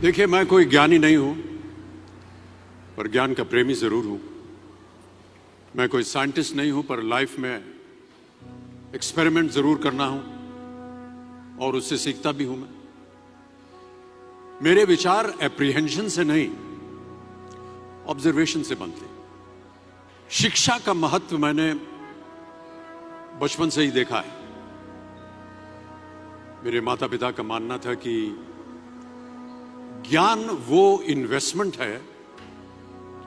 देखिए, मैं कोई ज्ञानी नहीं हूं, पर ज्ञान का प्रेमी जरूर हूं। मैं कोई साइंटिस्ट नहीं हूं, पर लाइफ में एक्सपेरिमेंट जरूर करना हूं और उससे सीखता भी हूं। मेरे विचार एप्रीहेंशन से नहीं, ऑब्जर्वेशन से बनते। शिक्षा का महत्व मैंने बचपन से ही देखा है। मेरे माता पिता का मानना था कि ज्ञान वो इन्वेस्टमेंट है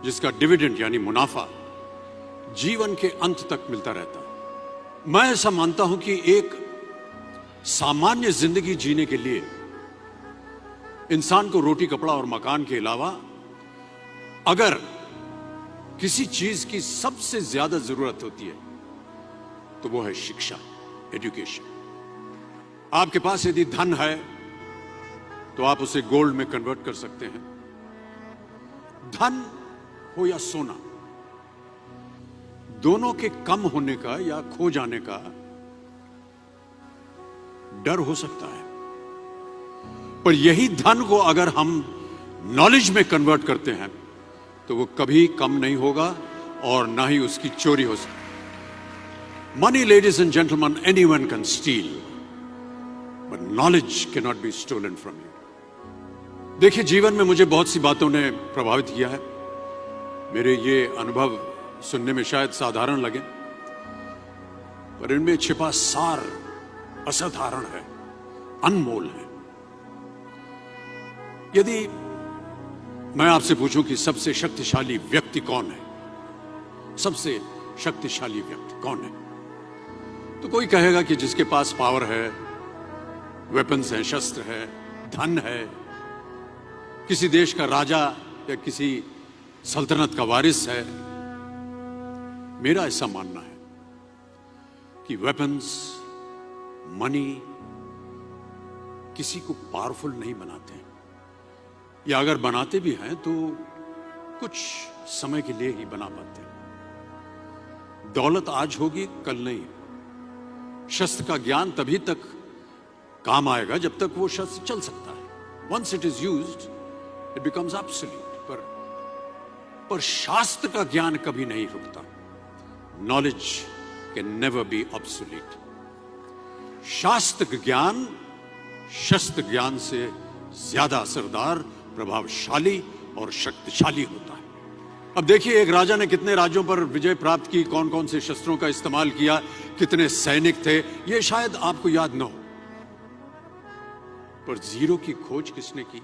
जिसका डिविडेंड यानी मुनाफा जीवन के अंत तक मिलता रहता है। मैं ऐसा मानता हूं कि एक सामान्य जिंदगी जीने के लिए इंसान को रोटी, कपड़ा और मकान के अलावा अगर किसी चीज की सबसे ज्यादा जरूरत होती है तो वो है शिक्षा, एजुकेशन। आपके पास यदि धन है तो आप उसे गोल्ड में कन्वर्ट कर सकते हैं। धन हो या सोना, दोनों के कम होने का या खो जाने का डर हो सकता है, पर यही धन को अगर हम नॉलेज में कन्वर्ट करते हैं तो वो कभी कम नहीं होगा और ना ही उसकी चोरी हो सकती। Money, ladies and gentleman, anyone can steal, but knowledge can not be stolen from you. देखिए, जीवन में मुझे बहुत सी बातों ने प्रभावित किया है। मेरे ये अनुभव सुनने में शायद साधारण लगे, पर इनमें छिपा सार असाधारण है, अनमोल है। यदि मैं आपसे पूछूं कि सबसे शक्तिशाली व्यक्ति कौन है, सबसे शक्तिशाली व्यक्ति कौन है, तो कोई कहेगा कि जिसके पास पावर है, वेपन्स है, शस्त्र है, धन है, किसी देश का राजा या किसी सल्तनत का वारिस है। मेरा ऐसा मानना है कि वेपन्स, मनी किसी को पावरफुल नहीं बनाते, या अगर बनाते भी हैं तो कुछ समय के लिए ही बना पाते हैं। दौलत आज होगी, कल नहीं। शस्त्र का ज्ञान तभी तक काम आएगा जब तक वो शस्त्र चल सकता है। Once it is used it becomes absolute. पर शास्त्र का ज्ञान कभी नहीं रुकता। Knowledge can never be obsolete. शास्त्र ज्ञान शस्त्र ज्ञान से ज्यादा असरदार, प्रभावशाली और शक्तिशाली होता है। अब देखिए, एक राजा ने कितने राज्यों पर विजय प्राप्त की, कौन कौन से शस्त्रों का इस्तेमाल किया, कितने सैनिक थे, यह शायद आपको याद न हो, पर जीरो की खोज किसने की,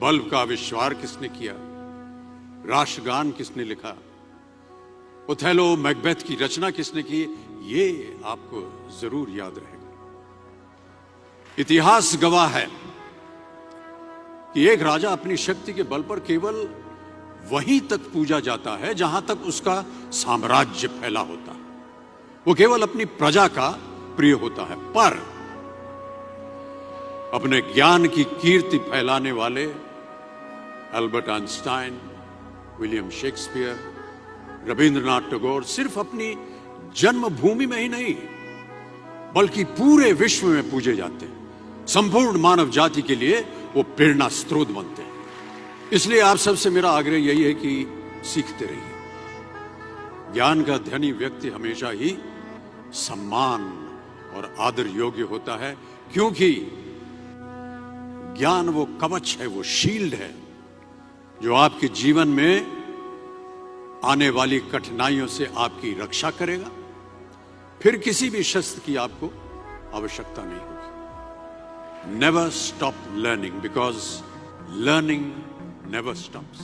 बल्ब का आविष्कार किसने किया, राष्ट्रगान किसने लिखा, ओथेलो, मैकबेथ की रचना किसने की, ये आपको जरूर याद रहेगा। इतिहास गवाह है कि एक राजा अपनी शक्ति के बल पर केवल वहीं तक पूजा जाता है जहां तक उसका साम्राज्य फैला होता है। वो केवल अपनी प्रजा का प्रिय होता है, पर अपने ज्ञान की कीर्ति फैलाने वाले Albert Einstein, William Shakespeare, Rabindranath Tagore सिर्फ अपनी जन्मभूमि में ही नहीं बल्कि पूरे विश्व में पूजे जाते हैं। संपूर्ण मानव जाति के लिए वो प्रेरणा स्रोत बनते हैं। इसलिए आप सबसे मेरा आग्रह यही है कि सीखते रहिए। ज्ञान का धनी व्यक्ति हमेशा ही सम्मान और आदर योग्य होता है, क्योंकि ज्ञान वो कवच है, वो शील्ड है जो आपके जीवन में आने वाली कठिनाइयों से आपकी रक्षा करेगा। फिर किसी भी शस्त्र की आपको आवश्यकता नहीं होगी। Never stop learning, because learning never stops.